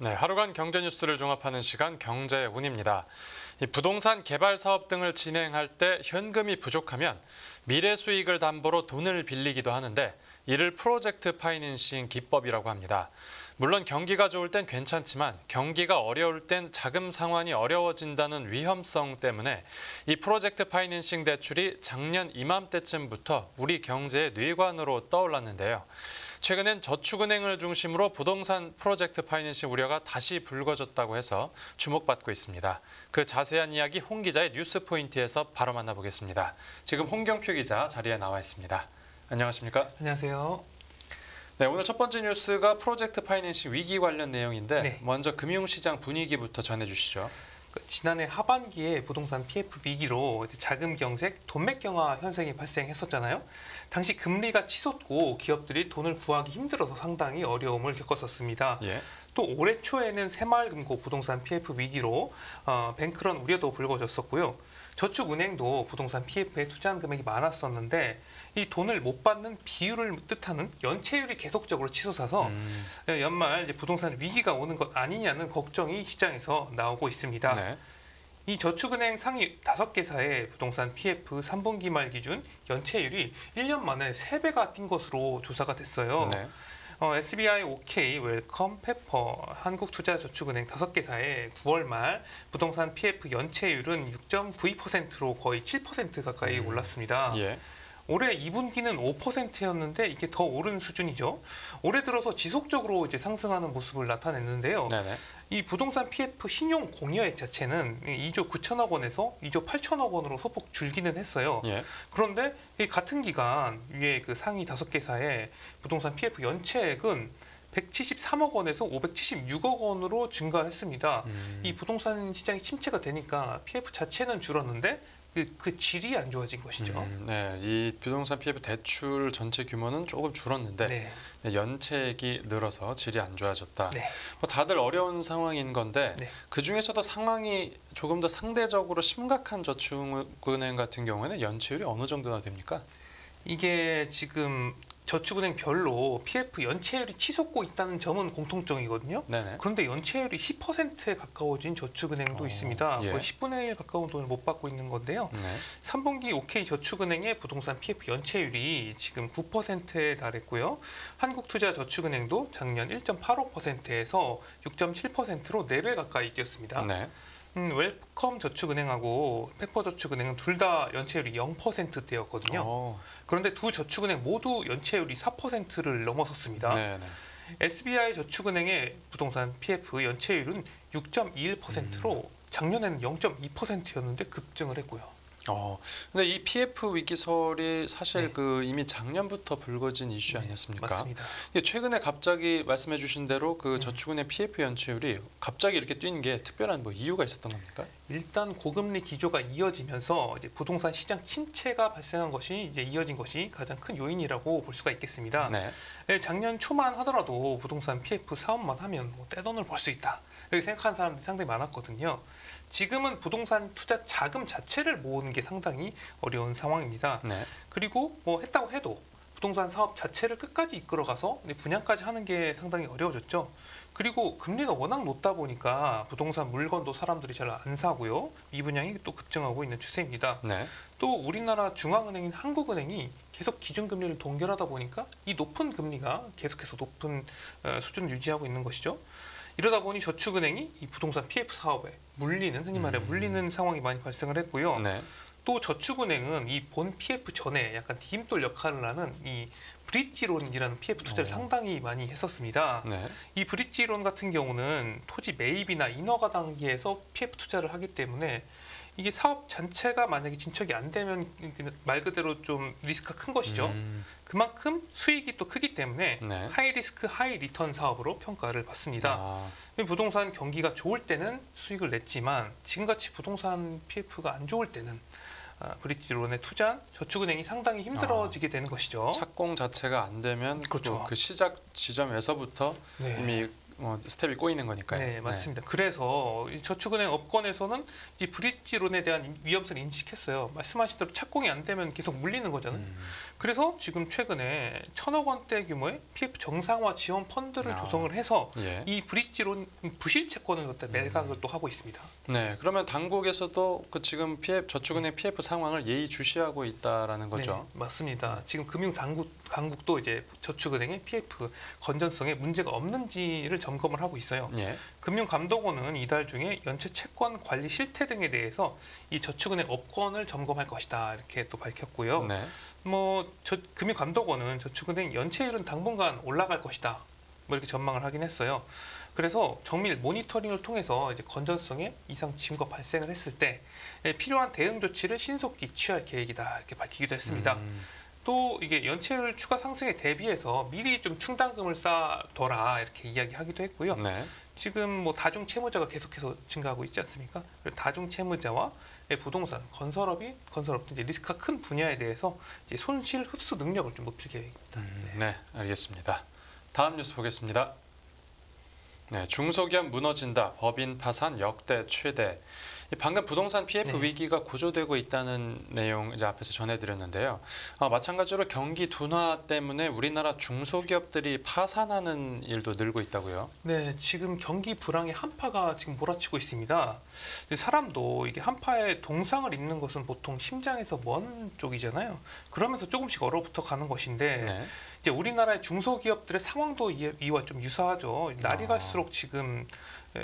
네, 하루간 경제 뉴스를 종합하는 시간 경제운입니다. 이 부동산 개발 사업 등을 진행할 때 현금이 부족하면 미래 수익을 담보로 돈을 빌리기도 하는데 이를 프로젝트 파이낸싱 기법이라고 합니다. 물론 경기가 좋을 땐 괜찮지만 경기가 어려울 땐 자금 상환이 어려워진다는 위험성 때문에 이 프로젝트 파이낸싱 대출이 작년 이맘때쯤부터 우리 경제의 뇌관으로 떠올랐는데요. 최근엔 저축은행을 중심으로 부동산 프로젝트 파이낸싱 우려가 다시 불거졌다고 해서 주목받고 있습니다. 그 자세한 이야기 홍 기자의 뉴스 포인트에서 바로 만나보겠습니다. 지금 홍경표 기자 자리에 나와 있습니다. 안녕하십니까? 안녕하세요. 네, 오늘 첫 번째 뉴스가 프로젝트 파이낸싱 위기 관련 내용인데 네. 먼저 금융시장 분위기부터 전해주시죠. 지난해 하반기에 부동산 PF 위기로 자금 경색, 돈맥 경화 현상이 발생했었잖아요. 당시 금리가 치솟고 기업들이 돈을 구하기 힘들어서 상당히 어려움을 겪었었습니다. 예. 또 올해 초에는 새마을금고 부동산 PF 위기로 뱅크런 우려도 불거졌었고요. 저축은행도 부동산 PF에 투자한 금액이 많았었는데 이 돈을 못 받는 비율을 뜻하는 연체율이 계속적으로 치솟아서 연말 이제 부동산 위기가 오는 것 아니냐는 걱정이 시장에서 나오고 있습니다. 네. 이 저축은행 상위 5개사의 부동산 PF 3분기 말 기준 연체율이 1년 만에 3배가 뛴 것으로 조사가 됐어요. 네. SBI, OK, 웰컴, 페퍼, 한국투자저축은행 5개사의 9월 말 부동산 PF 연체율은 6.92%로 거의 7% 가까이 올랐습니다. 예. 올해 2분기는 5%였는데 이게 더 오른 수준이죠. 올해 들어서 지속적으로 이제 상승하는 모습을 나타냈는데요. 네네. 이 부동산 PF 신용 공여액 자체는 2조 9천억 원에서 2조 8천억 원으로 소폭 줄기는 했어요. 예. 그런데 이 같은 기간 위에 그 상위 5개사의 부동산 PF 연체액은 173억 원에서 576억 원으로 증가했습니다. 이 부동산 시장이 침체가 되니까 PF 자체는 줄었는데 그 질이 안 좋아진 것이죠. 네, 이 부동산 PF 대출 전체 규모는 조금 줄었는데 네. 연체액이 늘어서 질이 안 좋아졌다. 네. 뭐 다들 어려운 상황인 건데 네. 그 중에서도 상황이 조금 더 상대적으로 심각한 저축은행 같은 경우에는 연체율이 어느 정도나 됩니까? 이게 지금 저축은행별로 PF 연체율이 치솟고 있다는 점은 공통점이거든요. 네네. 그런데 연체율이 10%에 가까워진 저축은행도 있습니다. 예. 거의 10분의 1 가까운 돈을 못 받고 있는 건데요. 네. 3분기 OK저축은행의 부동산 PF 연체율이 지금 9%에 달했고요. 한국투자저축은행도 작년 1.85%에서 6.7%로 4배 가까이 뛰었습니다. 네. 웰컴 저축은행하고 페퍼저축은행은 둘 다 연체율이 0%대였거든요. 그런데 두 저축은행 모두 연체율이 4%를 넘어섰습니다. 네네. SBI 저축은행의 부동산 PF 연체율은 6.21%로 작년에는 0.2%였는데 급증을 했고요. 근데 이 PF 위기설이 사실 네. 그 이미 작년부터 불거진 이슈 네, 아니었습니까? 맞습니다. 이게 최근에 갑자기 말씀해주신 대로 그 저축은행 PF 연체율이 갑자기 이렇게 뛴 게 특별한 뭐 이유가 있었던 겁니까? 일단 고금리 기조가 이어지면서 이제 부동산 시장 침체가 발생한 것이 이제 이어진 것이 가장 큰 요인이라고 볼 수가 있겠습니다. 네. 작년 초만 하더라도 부동산 PF 사업만 하면 뭐 떼돈을 벌 수 있다 이렇게 생각하는 사람들이 상당히 많았거든요. 지금은 부동산 투자 자금 자체를 모으는 게 상당히 어려운 상황입니다. 네. 그리고 뭐 했다고 해도 부동산 사업 자체를 끝까지 이끌어가서 분양까지 하는 게 상당히 어려워졌죠. 그리고 금리가 워낙 높다 보니까 부동산 물건도 사람들이 잘 안 사고요. 미분양이 또 급증하고 있는 추세입니다. 네. 또 우리나라 중앙은행인 한국은행이 계속 기준금리를 동결하다 보니까 이 높은 금리가 계속해서 높은 수준을 유지하고 있는 것이죠. 이러다 보니 저축은행이 이 부동산 PF 사업에 물리는, 흔히 말해 물리는 상황이 많이 발생을 했고요. 네. 또 저축은행은 이 본 PF 전에 약간 디딤돌 역할을 하는 이 브릿지론이라는 PF 투자를 상당히 많이 했었습니다. 네. 이 브릿지론 같은 경우는 토지 매입이나 인허가 단계에서 PF 투자를 하기 때문에 이게 사업 자체가 만약에 진척이 안 되면 말 그대로 좀 리스크가 큰 것이죠. 그만큼 수익이 또 크기 때문에 네. 하이 리스크 하이 리턴 사업으로 평가를 받습니다. 부동산 경기가 좋을 때는 수익을 냈지만 지금같이 부동산 PF가 안 좋을 때는 브릿지론에 투자한 저축은행이 상당히 힘들어지게 되는 것이죠. 착공 자체가 안 되면 그렇죠. 그 시작 지점에서부터 네. 이미 스텝이 꼬이는 거니까요. 네, 맞습니다. 그래서 이 저축은행 업권에서는 이 브릿지론에 대한 위험성을 인식했어요. 말씀하신 대로 착공이 안 되면 계속 물리는 거잖아요. 그래서 지금 최근에 1,000억 원대 규모의 PF 정상화 지원 펀드를 조성을 해서 예. 이 브릿지론 부실 채권을 갖다 매각을 또 하고 있습니다. 네, 그러면 당국에서도 그 지금 저축은행 PF 상황을 예의주시하고 있다라는 거죠. 네, 맞습니다. 지금 금융당국도 이제 저축은행의 PF 건전성에 문제가 없는지를 점검을 하고 있어요. 예. 금융감독원은 이달 중에 연체 채권 관리 실태 등에 대해서 이 저축은행 업권을 점검할 것이다 이렇게 또 밝혔고요. 네. 금융감독원은 저축은행 연체율은 당분간 올라갈 것이다. 뭐 이렇게 전망을 하긴 했어요. 그래서 정밀 모니터링을 통해서 이제 건전성에 이상 징후가 발생을 했을 때 필요한 대응 조치를 신속히 취할 계획이다 이렇게 밝히기도 했습니다. 또 이게 연체율 추가 상승에 대비해서 미리 좀 충당금을 쌓아둬라 이렇게 이야기하기도 했고요. 네. 지금 뭐 다중 채무자가 계속해서 증가하고 있지 않습니까? 다중 채무자와 부동산, 건설업도 이제 리스크가 큰 분야에 대해서 이제 손실 흡수 능력을 좀 높일 계획입니다. 네, 알겠습니다. 다음 뉴스 보겠습니다. 네, 중소기업 무너진다. 법인 파산 역대 최대. 방금 부동산 PF 네. 위기가 고조되고 있다는 내용 이제 앞에서 전해드렸는데요. 마찬가지로 경기 둔화 때문에 우리나라 중소기업들이 파산하는 일도 늘고 있다고요. 네, 지금 경기 불황의 한파가 지금 몰아치고 있습니다. 사람도 이게 한파에 동상을 입는 것은 보통 심장에서 먼 쪽이잖아요. 그러면서 조금씩 얼어붙어 가는 것인데 네. 이제 우리나라의 중소기업들의 상황도 이와 좀 유사하죠. 날이 갈수록 지금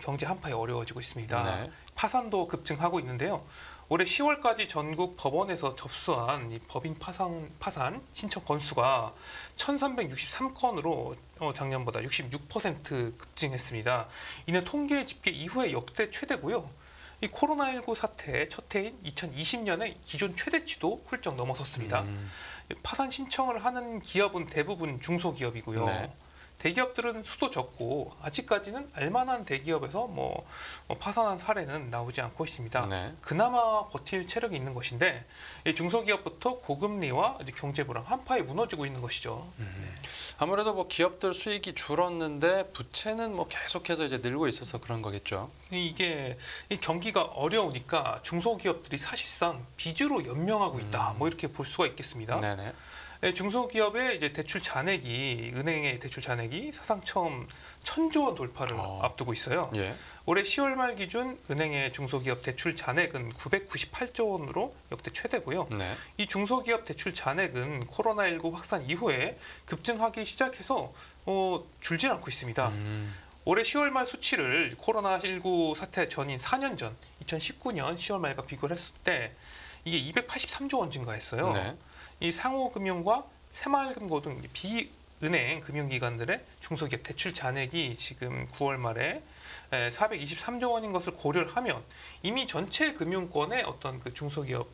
경제 한파에 어려워지고 있습니다. 네. 파산도 급증하고 있는데요. 올해 10월까지 전국 법원에서 접수한 이 법인 파산 신청 건수가 1,363건으로 작년보다 66% 급증했습니다. 이는 통계 집계 이후에 역대 최대고요. 이 코로나19 사태 첫 해인 2020년에 기존 최대치도 훌쩍 넘어섰습니다. 파산 신청을 하는 기업은 대부분 중소기업이고요. 네. 대기업들은 수도 적고 아직까지는 알만한 대기업에서 파산한 사례는 나오지 않고 있습니다. 네. 그나마 버틸 체력이 있는 것인데 이 중소기업부터 고금리와 이제 경제 불황 한파에 무너지고 있는 것이죠. 아무래도 뭐 기업들 수익이 줄었는데 부채는 뭐 계속해서 이제 늘고 있어서 그런 거겠죠. 이게 이 경기가 어려우니까 중소기업들이 사실상 빚으로 연명하고 있다. 뭐 이렇게 볼 수가 있겠습니다. 네네. 중소기업의 이제 대출 잔액이 은행의 대출 잔액이 사상 처음 1,000조 원 돌파를 앞두고 있어요. 예. 올해 10월 말 기준 은행의 중소기업 대출 잔액은 998조 원으로 역대 최대고요. 네. 이 중소기업 대출 잔액은 코로나19 확산 이후에 급증하기 시작해서 줄질 않고 있습니다. 올해 10월 말 수치를 코로나19 사태 전인 4년 전 2019년 10월 말과 비교를 했을 때 이게 283조 원 증가했어요. 네. 이 상호금융과 새마을금고 등 비은행 금융기관들의 중소기업 대출 잔액이 지금 9월 말에 423조 원인 것을 고려를 하면 이미 전체 금융권의 어떤 그 중소기업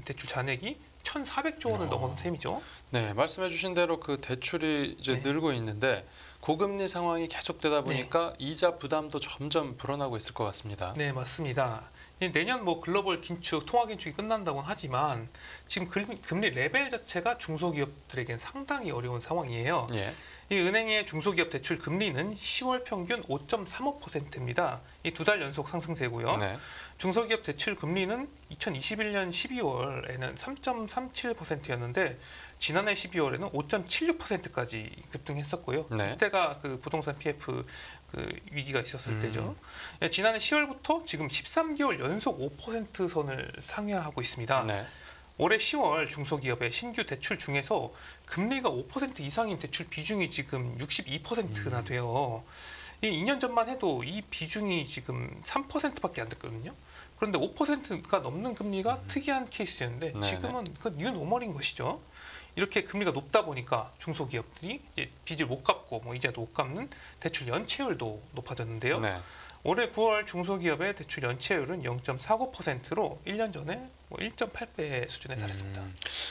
대출 잔액이 1,400조 원을 넘어선 셈이죠. 네, 말씀해주신 대로 그 대출이 이제 늘고 있는데 고금리 상황이 계속되다 보니까 이자 부담도 점점 불어나고 있을 것 같습니다. 네, 맞습니다. 내년 글로벌 긴축, 통화 긴축이 끝난다고는 하지만 지금 금리 레벨 자체가 중소기업들에겐 상당히 어려운 상황이에요. 예. 이 은행의 중소기업 대출 금리는 10월 평균 5.35%입니다. 이 2달 연속 상승세고요. 네. 중소기업 대출 금리는 2021년 12월에는 3.37%였는데 지난해 12월에는 5.76%까지 급등했었고요. 네. 이때가 그 부동산 PF 그 위기가 있었을 때죠. 지난해 10월부터 지금 13개월 연속 5% 선을 상회하고 있습니다. 네. 올해 10월 중소기업의 신규 대출 중에서 금리가 5% 이상인 대출 비중이 지금 62%나 돼요. 이 2년 전만 해도 이 비중이 지금 3%밖에 안 됐거든요. 그런데 5%가 넘는 금리가 특이한 케이스였는데 네네. 지금은 그 뉴노멀인 것이죠. 이렇게 금리가 높다 보니까 중소기업들이 이제 빚을 못 갚고 이자도 못 갚는 대출 연체율도 높아졌는데요. 네. 올해 9월 중소기업의 대출 연체율은 0.49%로 1년 전에 1.8배 수준에 달했습니다.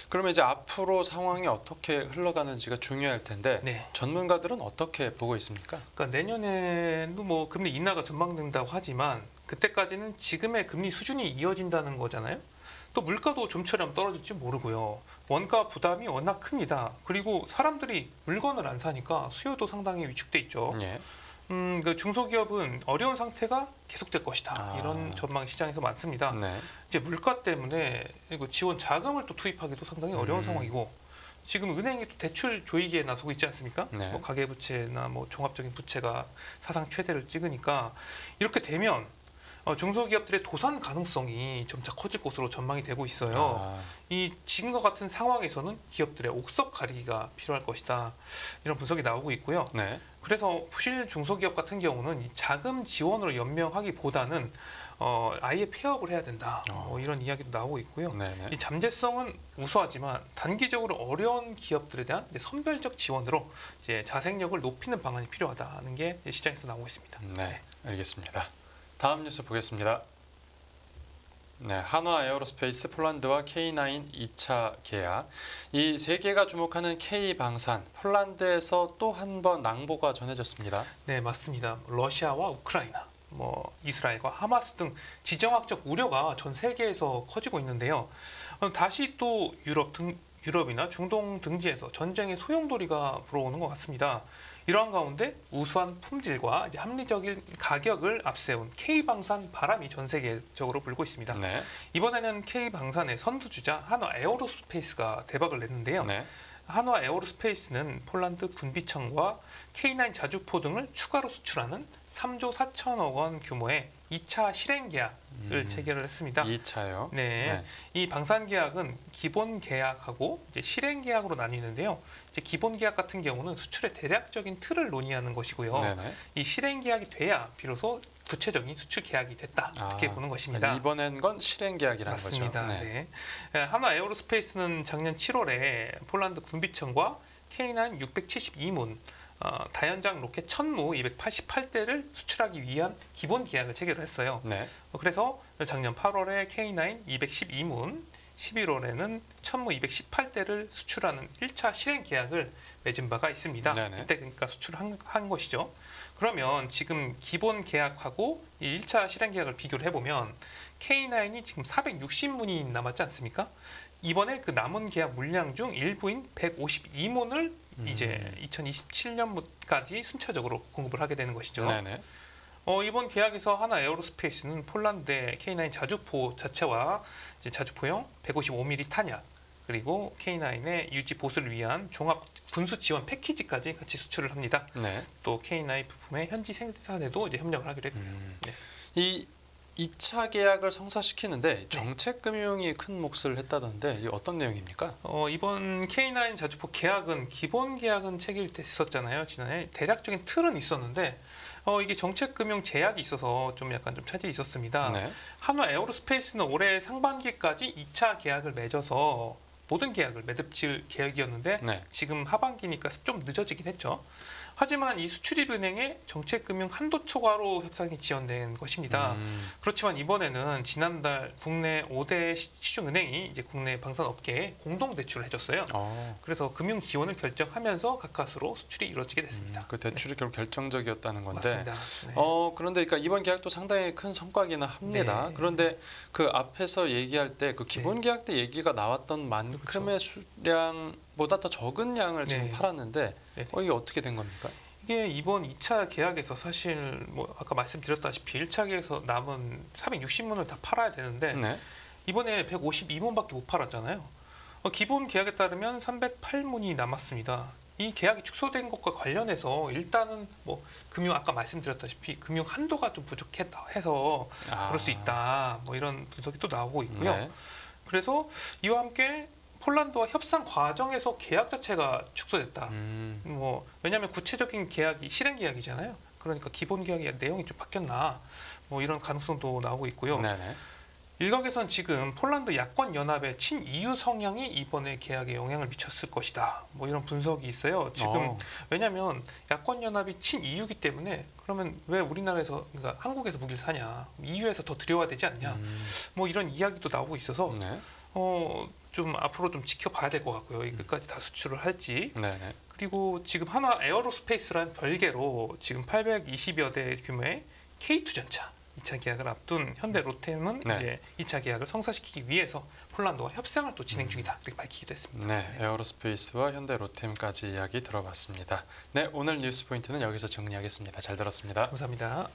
그러면 이제 앞으로 상황이 어떻게 흘러가는지가 중요할 텐데 네. 전문가들은 어떻게 보고 있습니까? 그러니까 내년에도 금리 인하가 전망된다고 하지만 그때까지는 지금의 금리 수준이 이어진다는 거잖아요. 또 물가도 좀처럼 떨어질지 모르고요. 원가 부담이 워낙 큽니다. 그리고 사람들이 물건을 안 사니까 수요도 상당히 위축돼 있죠. 예. 그 중소기업은 어려운 상태가 계속될 것이다. 아. 이런 전망이 시장에서 많습니다. 네. 이제 물가 때문에 이거 지원 자금을 또 투입하기도 상당히 어려운 상황이고 지금 은행이 또 대출 조이기에 나서고 있지 않습니까? 네. 뭐 가계부채나 뭐 종합적인 부채가 사상 최대를 찍으니까 이렇게 되면 중소기업들의 도산 가능성이 점차 커질 것으로 전망이 되고 있어요. 아, 이 지금과 같은 상황에서는 기업들의 옥석 가리기가 필요할 것이다. 이런 분석이 나오고 있고요. 네. 그래서 부실 중소기업 같은 경우는 이 자금 지원으로 연명하기보다는 아예 폐업을 해야 된다. 뭐 이런 이야기도 나오고 있고요. 네네. 이 잠재성은 우수하지만 단기적으로 어려운 기업들에 대한 이제 선별적 지원으로 이제 자생력을 높이는 방안이 필요하다는 게 시장에서 나오고 있습니다. 네, 알겠습니다. 다음 뉴스 보겠습니다. 네, 한화 에어로스페이스 폴란드와 K9 2차 계약. 이 세 개가 주목하는 K방산, 폴란드에서 또 한 번 낭보가 전해졌습니다. 네, 맞습니다. 러시아와 우크라이나, 뭐 이스라엘과 하마스 등 지정학적 우려가 전 세계에서 커지고 있는데요. 다시 또 유럽이나 중동 등지에서 전쟁의 소용돌이가 불어오는 것 같습니다. 이러한 가운데 우수한 품질과 이제 합리적인 가격을 앞세운 K방산 바람이 전 세계적으로 불고 있습니다. 네, 이번에는 K방산의 선두주자 한화 에어로스페이스가 대박을 냈는데요. 네, 한화 에어로스페이스는 폴란드 군비청과 K9 자주포 등을 추가로 수출하는 3조 4천억 원 규모의 2차 실행 계약을 체결을 했습니다. 2차요. 네, 이 방산 계약은 기본 계약하고 이제 실행 계약으로 나뉘는데요. 이제 기본 계약 같은 경우는 수출의 대략적인 틀을 논의하는 것이고요. 네네. 이 실행 계약이 돼야 비로소 구체적인 수출 계약이 됐다 이렇게 보는 것입니다. 이번엔 건 실행 계약이라는 맞습니다. 거죠. 네. 한화 에어로스페이스는 작년 7월에 폴란드 군비청과 K9 672문 다연장 로켓 1000무 288대를 수출하기 위한 기본 계약을 체결을 했어요. 네. 그래서 작년 8월에 K9 212문, 11월에는 1000무 218대를 수출하는 1차 실행 계약을 맺은 바가 있습니다. 네네. 이때 그러니까 수출한 것이죠. 그러면 지금 기본 계약하고 이 1차 실행 계약을 비교를 해보면 K9이 지금 460문이 남았지 않습니까? 이번에 그 남은 계약 물량 중 일부인 152문을 이제 2027년까지 순차적으로 공급을 하게 되는 것이죠. 네네. 이번 계약에서 한화 에어로스페이스는 폴란드의 K9 자주포 자체와 이제 자주포용 155mm 탄약 그리고 K9의 유지 보수를 위한 종합 군수 지원 패키지까지 같이 수출을 합니다. 네. 또 K9 부품의 현지 생산에도 이제 협력을 하기로 했고요. 네. 이 2차 계약을 성사시키는데 정책금융이 큰 몫을 했다던데 이게 어떤 내용입니까? 이번 K9 자주포 계약은 기본 계약은 체결됐었잖아요. 지난해 대략적인 틀은 있었는데 이게 정책금융 제약이 있어서 좀 약간 좀 차질이 있었습니다. 네. 한화 에어로스페이스는 올해 상반기까지 2차 계약을 맺어서 모든 계약을 매듭질 계획이었는데 네. 지금 하반기니까 좀 늦어지긴 했죠. 하지만 이 수출입은행의 정책금융 한도 초과로 협상이 지연된 것입니다. 그렇지만 이번에는 지난달 국내 5대 시중은행이 이제 국내 방산업계에 공동 대출을 해줬어요. 그래서 금융 지원을 결정하면서 가까스로 수출이 이루어지게 됐습니다. 그 대출이 결국 결정적이었다는 건데. 맞습니다. 네. 그런데 그러니까 이번 계약도 상당히 큰 성과기는 합니다. 네. 그런데 그 앞에서 얘기할 때 그 기본 계약 때 얘기가 나왔던 만큼의 수량보다 더 적은 양을 지금 네. 팔았는데 네. 이게 어떻게 된 겁니까? 이게 이번 2차 계약에서 사실 뭐 아까 말씀드렸다시피 1차 계약에서 남은 460문을 다 팔아야 되는데 네. 이번에 152문밖에 못 팔았잖아요. 기본 계약에 따르면 308문이 남았습니다. 이 계약이 축소된 것과 관련해서 일단은 뭐 금융 아까 말씀드렸다시피 금융 한도가 좀 부족했다 해서 그럴 수 있다. 뭐 이런 분석이 또 나오고 있고요. 네. 그래서 이와 함께 폴란드와 협상 과정에서 계약 자체가 축소됐다. 뭐 왜냐하면 구체적인 계약이 실행 계약이잖아요. 그러니까 기본 계약의 내용이 좀 바뀌었나. 뭐 이런 가능성도 나오고 있고요. 네네. 일각에선 지금 폴란드 야권 연합의 친EU 성향이 이번에 계약에 영향을 미쳤을 것이다. 뭐 이런 분석이 있어요. 지금 왜냐하면 야권 연합이 친EU이기 때문에 그러면 왜 우리나라에서 그러니까 한국에서 무기를 사냐? EU에서 더 들여와야 되지 않냐? 뭐 이런 이야기도 나오고 있어서 네. 좀 앞으로 좀 지켜봐야 될 것 같고요. 이 끝까지 다 수출을 할지. 네네. 그리고 지금 한화 에어로스페이스란 별개로 지금 820여 대 규모의 K2 전차 2차 계약을 앞둔 현대 로템은 네. 이제 2차 계약을 성사시키기 위해서 폴란드와 협상을 또 진행 중이다 이렇게 밝히기도 했습니다. 네, 에어로스페이스와 현대 로템까지 이야기 들어봤습니다. 네, 오늘 뉴스 포인트는 여기서 정리하겠습니다. 잘 들었습니다. 감사합니다.